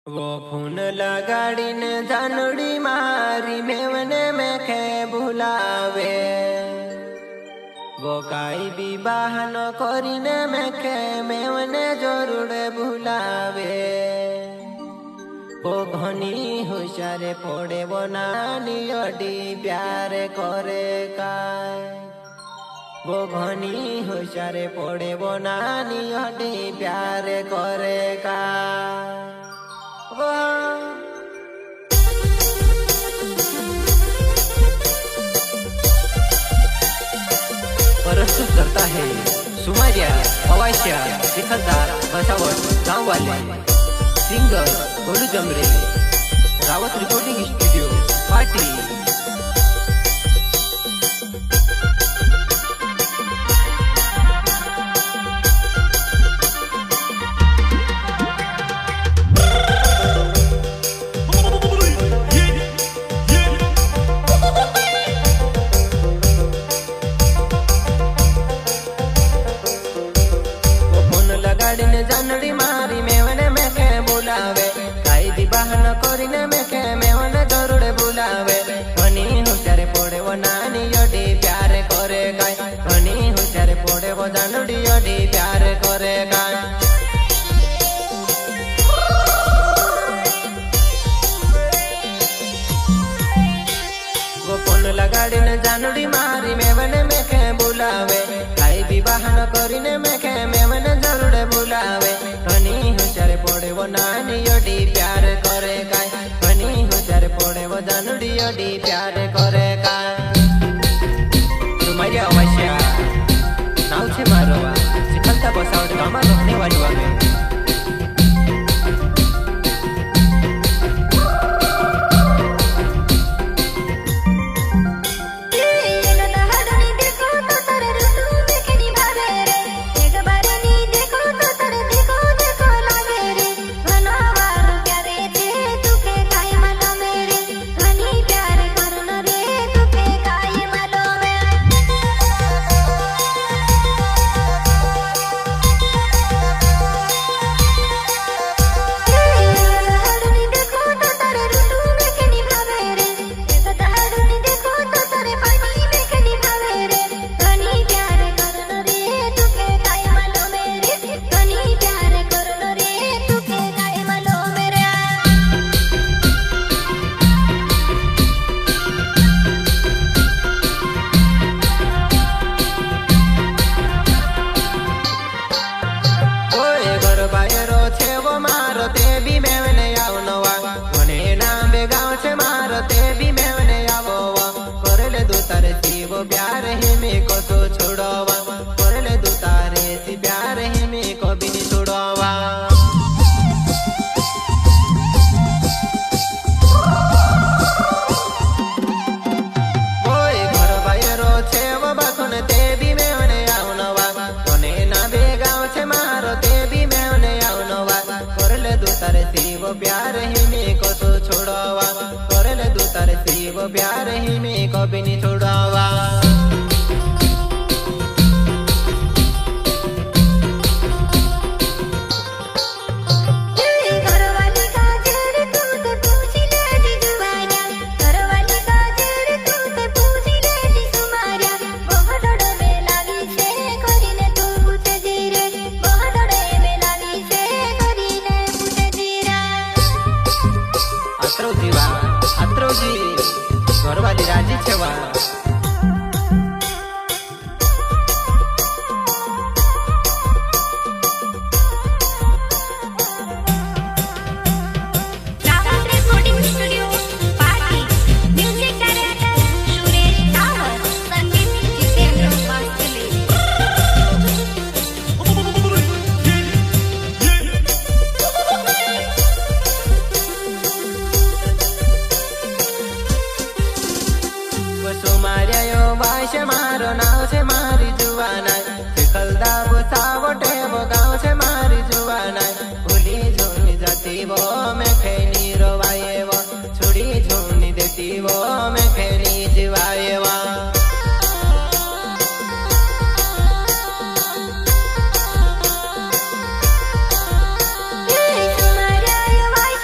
वो फोन लगाड़ी ने जानड़ी मारी मेवने में खे भुलावे। वो काई भी बहानो करीने में खे मेवने जरूर भुलावे। वो घनी होशारे पड़े वो नानी अडी प्यार करे काय। वो घनी होशारे पड़े वो नानी अडी प्यार करे काय। प्रस्तुत करता है सुमारिया पवाशिया चिखलदार बसावट गाँव वाले singer Golu Jamre Rawat recording studio party. जानड़ी मारी मेवने में के बुलावे। काई भी बहाना करीने में के मेवने जरूर बुलावे। घनी होशियारे पड़े वो नानी अडी प्यार करे गाय। घनी होशियारे पड़े वो जानड़ी अडी प्यार करे गाय। वो फोन लगाड़ी ने जानड़ी मारी मेवने में के बुलावे। काई भी बहाना करीने में के मेवने जरूर बुलावे। घनी होशियारे पड़े वो नानी अडी प्यार करे काय। घनी होशियारे पड़े वो जानड़ी अडी प्यार करे काय। सुमारिया पवाशिया नाव छे मारो चिखलदार बसावट गामમાં રહેવાની વાળી प्यार ही में को तो छोड़वा। करले दो तारे सी प्यार ही में को भी नहीं छोड़वा। कोई घर बायरो छे वो बाखन ते भी में उन्हें आउनवा। कोने ना बेगाव छे मारो ते भी में उन्हें आउनवा। करले दो तारे सी वो प्यार ही में को तो छोड़वा। करले दो तारे सी वो प्यार ही में को भी नहीं छोड़वा। अत्रोजी घरवाली राजी छेवा। मारो नाव से मारी जुवाना। चिखलदार बसावटे वो गाँव से मारी जुवाना। भूली झूनी जाती वो मैं खेनी रोवाए वो। छुड़ी झूनी देती वो मैं खेनी जिवाए वो। तुम्हारा ये वाइस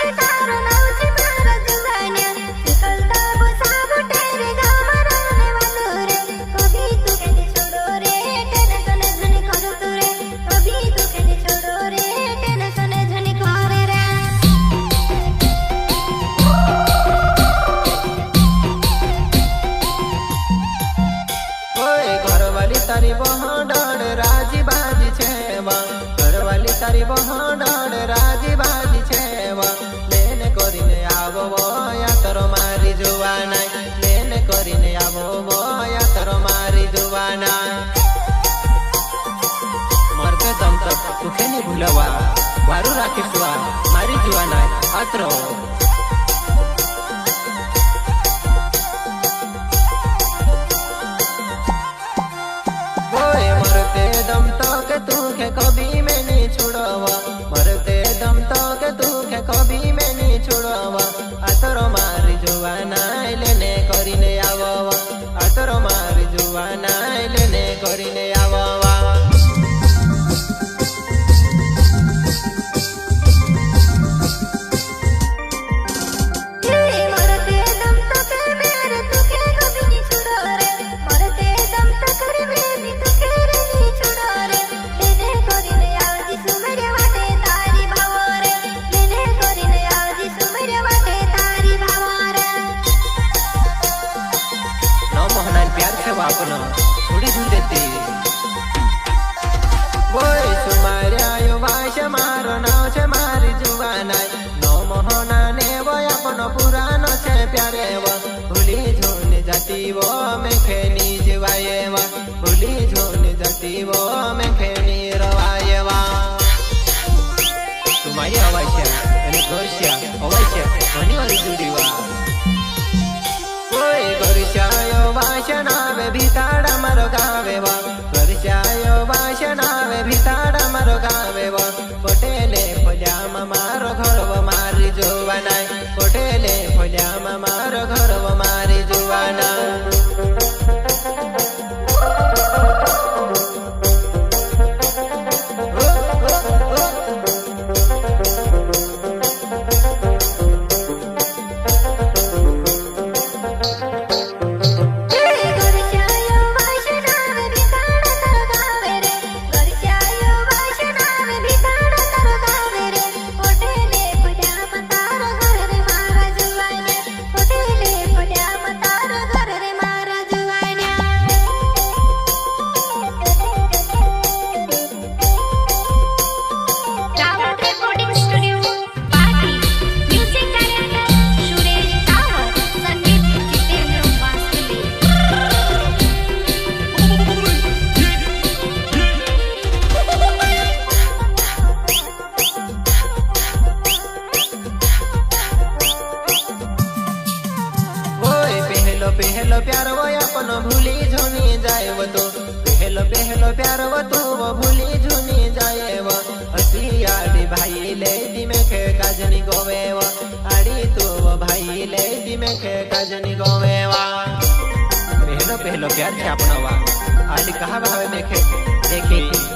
अत्रो बोए मरते दम तक तू के कभी मैं नहीं छुड़ावा मरते दम तक तू के कभी मैं नहीं छुड़ावा अतरो मारी जुवाना लेने करीने आवावा अतरो मारी जुवाना लेने करीने आवावा अपना छोड़ी दूर देते बोय सुमार्या यो वाश मारो नाव छे मारी जुवानाय नो मोहना ने वो अपनो पुरानो छे प्यारे वो भूली जोने जाती वो मैं खेनी जीवाये वा भूली जोने जाती वो मैं खेनी रवाये वा तुम्हारी अवश्य અને ઘરશ્યા અવશ્ય ઘણી વાળી જુડી વા કોઈ ઘરશ્યાયો વાસનાવે ભીતાડા મારો ગાવે વા ઘરશ્યાયો વાસનાવે ભીતાડા મારો ગાવે વા પટેલે ફળ્યામાં મારો ઘરવો મારી જોવાનાય પટેલે ફળ્યામાં મારો ઘરવો મારી જોવાના पहलो प्यार वो अपनो भूली झुनी जाए वो तो पहलो पहलो प्यार वो तो वो भूली झुनी जाए वो हसी आड़ी भाई लेती में खे काजनी गोवे वो आड़ी तो वो भाई लेती में खे काजनी गोवे वा पहलो पहलो प्यार छे अपनो वा आड़ी कहा भावे देखे देखी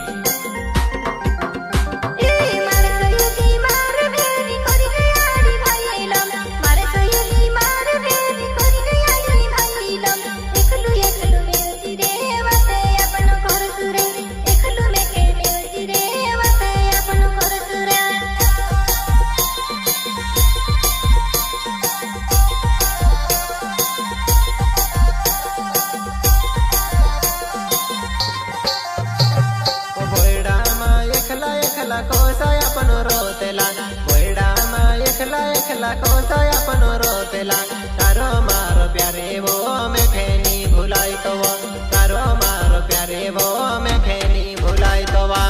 कोसाय अपनो रोतेला बोयडा मा एकला एकला कोसाय अपनो रोतेला तारो मारो प्यारे वो मैं खेनी भुलाई तो वो तारो मारो प्यारे वो मैं खेनी भुलाई तो वा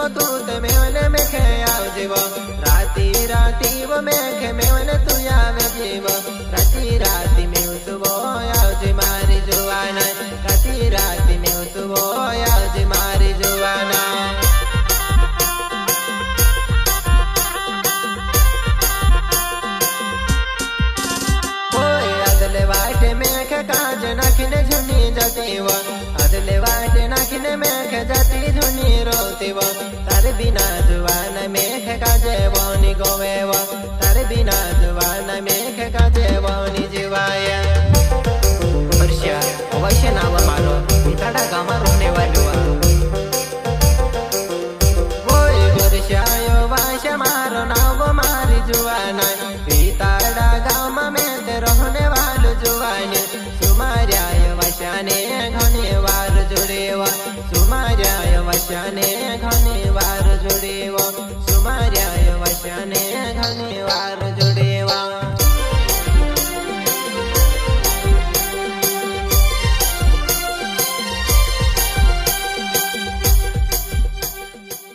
वो दूत में वने में खे आव जीव राती राती वो में खे में वने तू आवे जीव राती राती में उसवो आव जी मारी जुवाना राती राती में उसवो आव जी मारी जुवाना ओए अदले वाटे में खे काज नाखिने झुनी जाती वो अदले वाटे नाखिने में खे जाती झुनी रोती वो तारे बिना जुवान मेघ का जेवानी गोवेवा तारे बिना जुवान मेघ का जेवानी जीवाय वर्षा अवश्य नाव मारो भीताड़ा गामा रोने वालो वो वर्षा यो મને ઘણી વાર